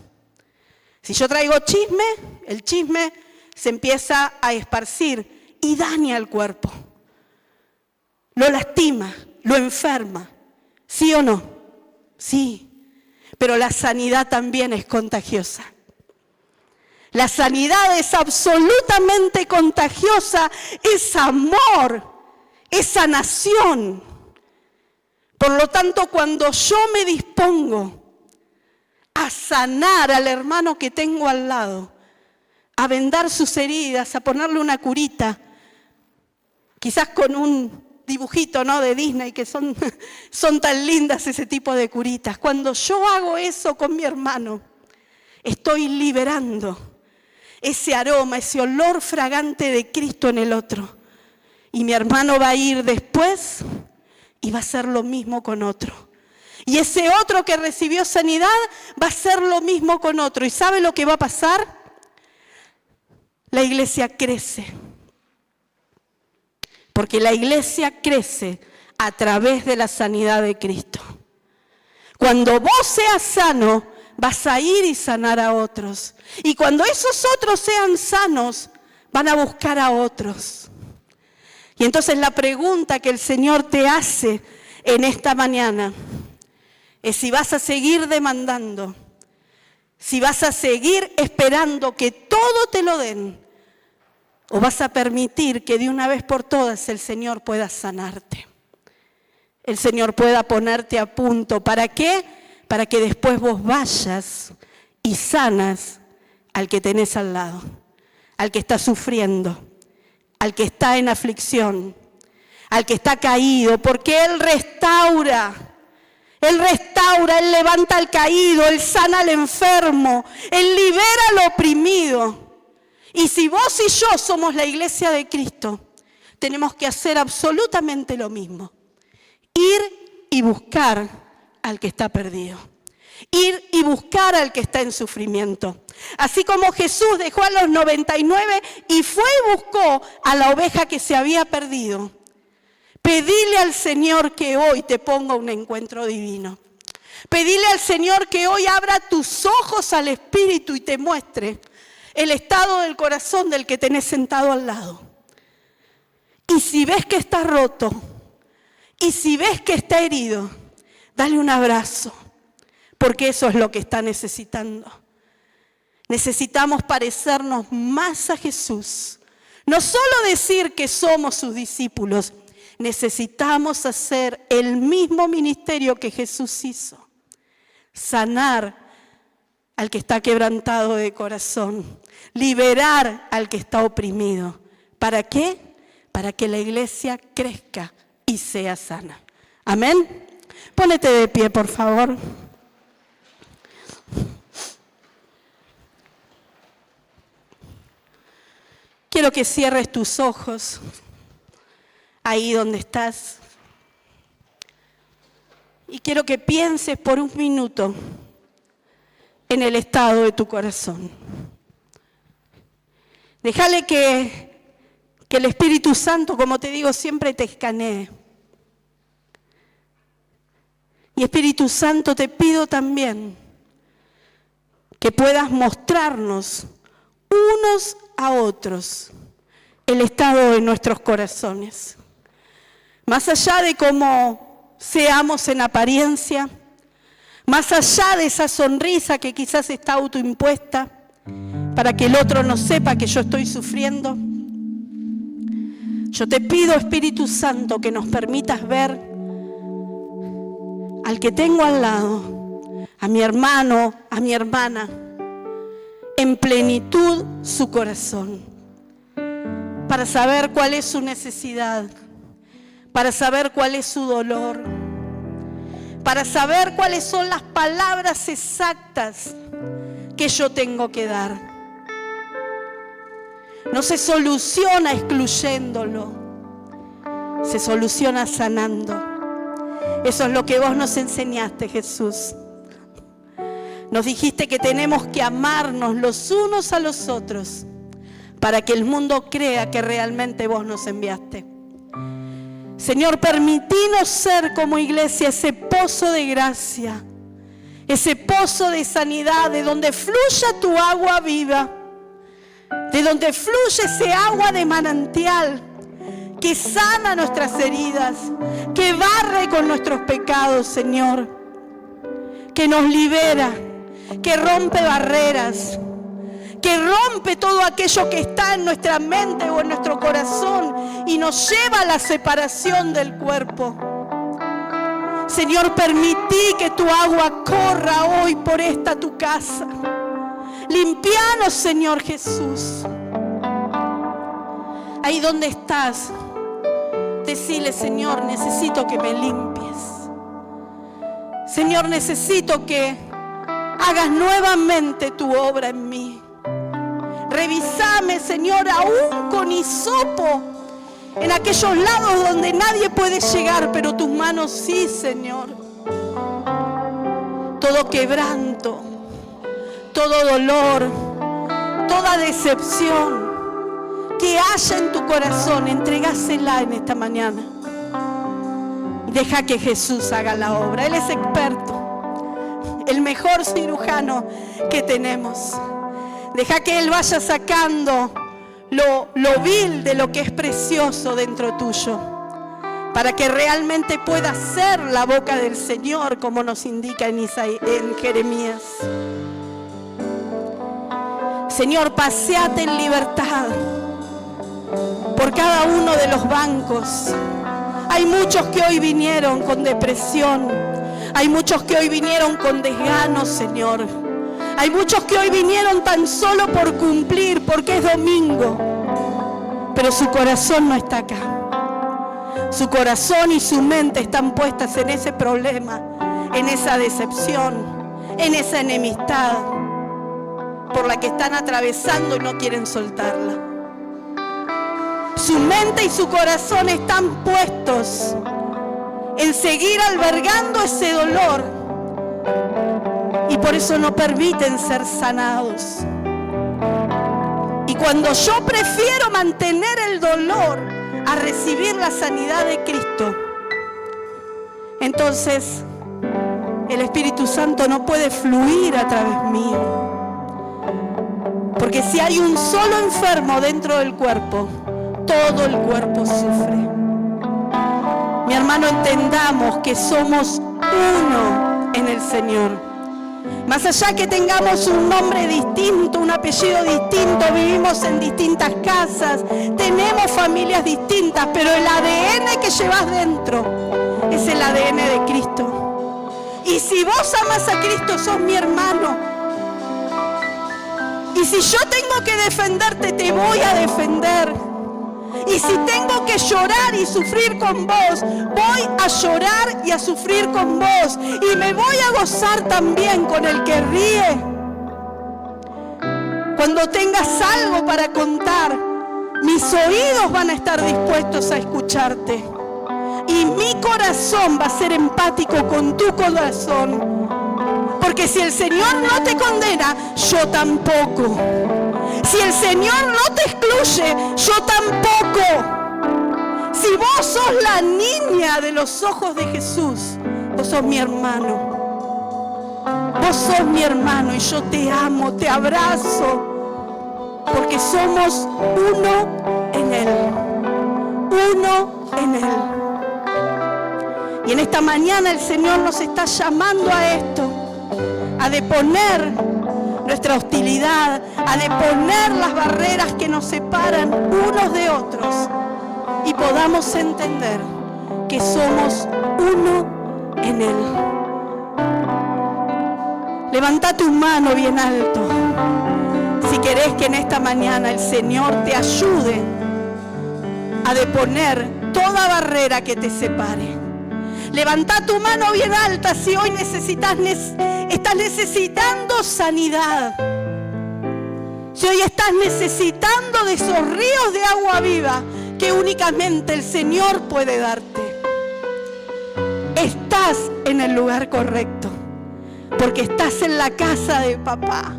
Si yo traigo chisme, el chisme se empieza a esparcir y daña al cuerpo. Lo lastima, lo enferma. ¿Sí o no? Sí. Pero la sanidad también es contagiosa. La sanidad es absolutamente contagiosa, es amor, es sanación. Por lo tanto, cuando yo me dispongo a sanar al hermano que tengo al lado, a vendar sus heridas, a ponerle una curita, quizás con un dibujito, ¿no?, de Disney, que son tan lindas ese tipo de curitas. Cuando yo hago eso con mi hermano, estoy liberando ese aroma, ese olor fragante de Cristo en el otro. Y mi hermano va a ir después y va a hacer lo mismo con otro. Y ese otro que recibió sanidad va a hacer lo mismo con otro. ¿Y sabe lo que va a pasar? La iglesia crece. Porque la iglesia crece a través de la sanidad de Cristo. Cuando vos seas sano, vas a ir y sanar a otros. Y cuando esos otros sean sanos, van a buscar a otros. Y entonces la pregunta que el Señor te hace en esta mañana es si vas a seguir demandando, si vas a seguir esperando que todo te lo den, o vas a permitir que de una vez por todas el Señor pueda sanarte. El Señor pueda ponerte a punto. ¿Para qué? Para que después vos vayas y sanas al que tenés al lado, al que está sufriendo, al que está en aflicción, al que está caído, porque Él restaura, Él levanta al caído, Él sana al enfermo, Él libera al oprimido. Y si vos y yo somos la iglesia de Cristo, tenemos que hacer absolutamente lo mismo. Ir y buscar al que está perdido. Ir y buscar al que está en sufrimiento. Así como Jesús dejó a los 99 y fue y buscó a la oveja que se había perdido. Pedile al Señor que hoy te ponga un encuentro divino. Pedile al Señor que hoy abra tus ojos al Espíritu y te muestre el estado del corazón del que tenés sentado al lado. Y si ves que está roto, y si ves que está herido, dale un abrazo, porque eso es lo que está necesitando. Necesitamos parecernos más a Jesús. No solo decir que somos sus discípulos, necesitamos hacer el mismo ministerio que Jesús hizo. Sanar al que está quebrantado de corazón. Liberar al que está oprimido. ¿Para qué? Para que la iglesia crezca y sea sana. Amén. Pónete de pie, por favor. Quiero que cierres tus ojos ahí donde estás. Y quiero que pienses por un minuto en el estado de tu corazón. Déjale que el Espíritu Santo, como te digo, siempre te escanee. Y Espíritu Santo, te pido también que puedas mostrarnos unos a otros el estado de nuestros corazones. Más allá de cómo seamos en apariencia, más allá de esa sonrisa que quizás está autoimpuesta, para que el otro no sepa que yo estoy sufriendo, yo te pido, Espíritu Santo, que nos permitas ver al que tengo al lado, a mi hermano, a mi hermana, en plenitud su corazón. para saber cuál es su necesidad, para saber cuál es su dolor, para saber cuáles son las palabras exactas que yo tengo que dar. No se soluciona excluyéndolo, se soluciona sanando. Eso es lo que vos nos enseñaste, Jesús. Nos dijiste que tenemos que amarnos los unos a los otros para que el mundo crea que realmente vos nos enviaste. Señor, permítenos ser como iglesia ese pozo de gracia, ese pozo de sanidad, de donde fluya tu agua viva, de donde fluye ese agua de manantial que sana nuestras heridas, que barre con nuestros pecados, Señor, que nos libera, que rompe barreras, que rompe todo aquello que está en nuestra mente o en nuestro corazón y nos lleva a la separación del cuerpo. Señor, permití que tu agua corra hoy por esta tu casa. Limpianos, Señor Jesús. Ahí donde estás, decile: Señor, necesito que me limpies. Señor, necesito que hagas nuevamente tu obra en mí. Revísame, Señor, aún con hisopo, en aquellos lados donde nadie puede llegar, pero tus manos sí, Señor. Todo quebranto, todo dolor, toda decepción que haya en tu corazón, entregásela en esta mañana. Deja que Jesús haga la obra. Él es experto, el mejor cirujano que tenemos. Deja que Él vaya sacando lo vil de lo que es precioso dentro tuyo, para que realmente pueda ser la boca del Señor, como nos indica en Jeremías. Señor, paséate en libertad por cada uno de los bancos. Hay muchos que hoy vinieron con depresión, hay muchos que hoy vinieron con desgano, Señor. Hay muchos que hoy vinieron tan solo por cumplir, porque es domingo, pero su corazón no está acá. Su corazón y su mente están puestas en ese problema, en esa decepción, en esa enemistad por la que están atravesando y no quieren soltarla. Su mente y su corazón están puestos en seguir albergando ese dolor, y por eso no permiten ser sanados. Y cuando yo prefiero mantener el dolor a recibir la sanidad de Cristo, entonces el Espíritu Santo no puede fluir a través mío. Porque si hay un solo enfermo dentro del cuerpo, todo el cuerpo sufre. Mi hermano, entendamos que somos uno en el Señor. Más allá que tengamos un nombre distinto, un apellido distinto, vivimos en distintas casas, tenemos familias distintas, pero el ADN que llevas dentro es el ADN de Cristo. Y si vos amás a Cristo, sos mi hermano. Y si yo tengo que defenderte, te voy a defender. Y si tengo que llorar y sufrir con vos, voy a llorar y a sufrir con vos. Y me voy a gozar también con el que ríe. Cuando tengas algo para contar, mis oídos van a estar dispuestos a escucharte. Y mi corazón va a ser empático con tu corazón. Porque si el Señor no te condena, yo tampoco. Si el Señor no te excluye, yo tampoco. Si vos sos la niña de los ojos de Jesús, vos sos mi hermano. Vos sos mi hermano y yo te amo, te abrazo, porque somos uno en Él. Uno en Él. Y en esta mañana el Señor nos está llamando a esto, a deponer nuestra hostilidad, a deponer las barreras que nos separan unos de otros y podamos entender que somos uno en Él. Levanta tu mano bien alto si querés que en esta mañana el Señor te ayude ha de poner toda barrera que te separe. Levanta tu mano bien alta si hoy estás necesitando sanidad. Si hoy estás necesitando de esos ríos de agua viva que únicamente el Señor puede darte. Estás en el lugar correcto, porque estás en la casa de papá.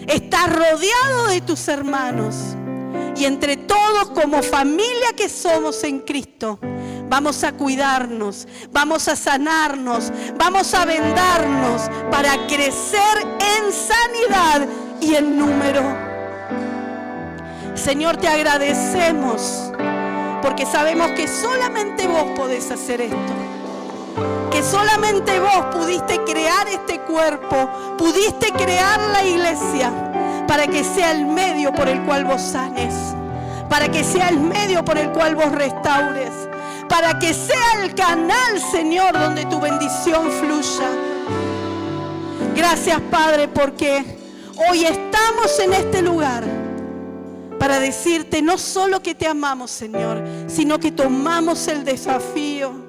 Estás rodeado de tus hermanos. Y entre todos, como familia que somos en Cristo, vamos a cuidarnos, vamos a sanarnos, vamos a vendarnos para crecer en sanidad y en número. Señor, te agradecemos porque sabemos que solamente vos podés hacer esto. Que solamente vos pudiste crear este cuerpo, pudiste crear la iglesia para que sea el medio por el cual vos sanes, para que sea el medio por el cual vos restaures, para que sea el canal, Señor, donde tu bendición fluya. Gracias, Padre, porque hoy estamos en este lugar para decirte no solo que te amamos, Señor, sino que tomamos el desafío.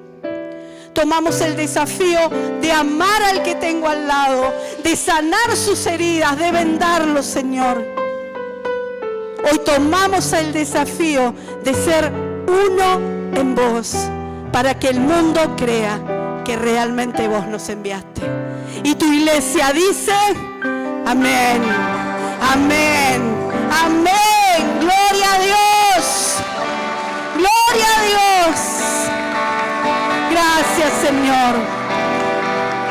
Tomamos el desafío de amar al que tengo al lado, de sanar sus heridas, de vendarlos, Señor. Hoy tomamos el desafío de ser uno en vos, para que el mundo crea que realmente vos nos enviaste. Y tu iglesia dice, amén, amén, amén. Gloria a Dios, gloria a Dios. Gracias, Señor.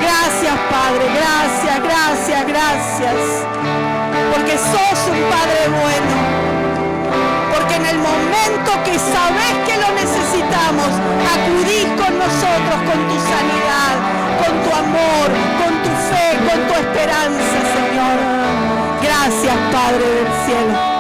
Gracias, Padre. Gracias, gracias, gracias. Porque sos un Padre bueno. Porque en el momento que sabés que lo necesitamos, acudís con nosotros, con tu sanidad, con tu amor, con tu fe, con tu esperanza, Señor. Gracias, Padre del cielo.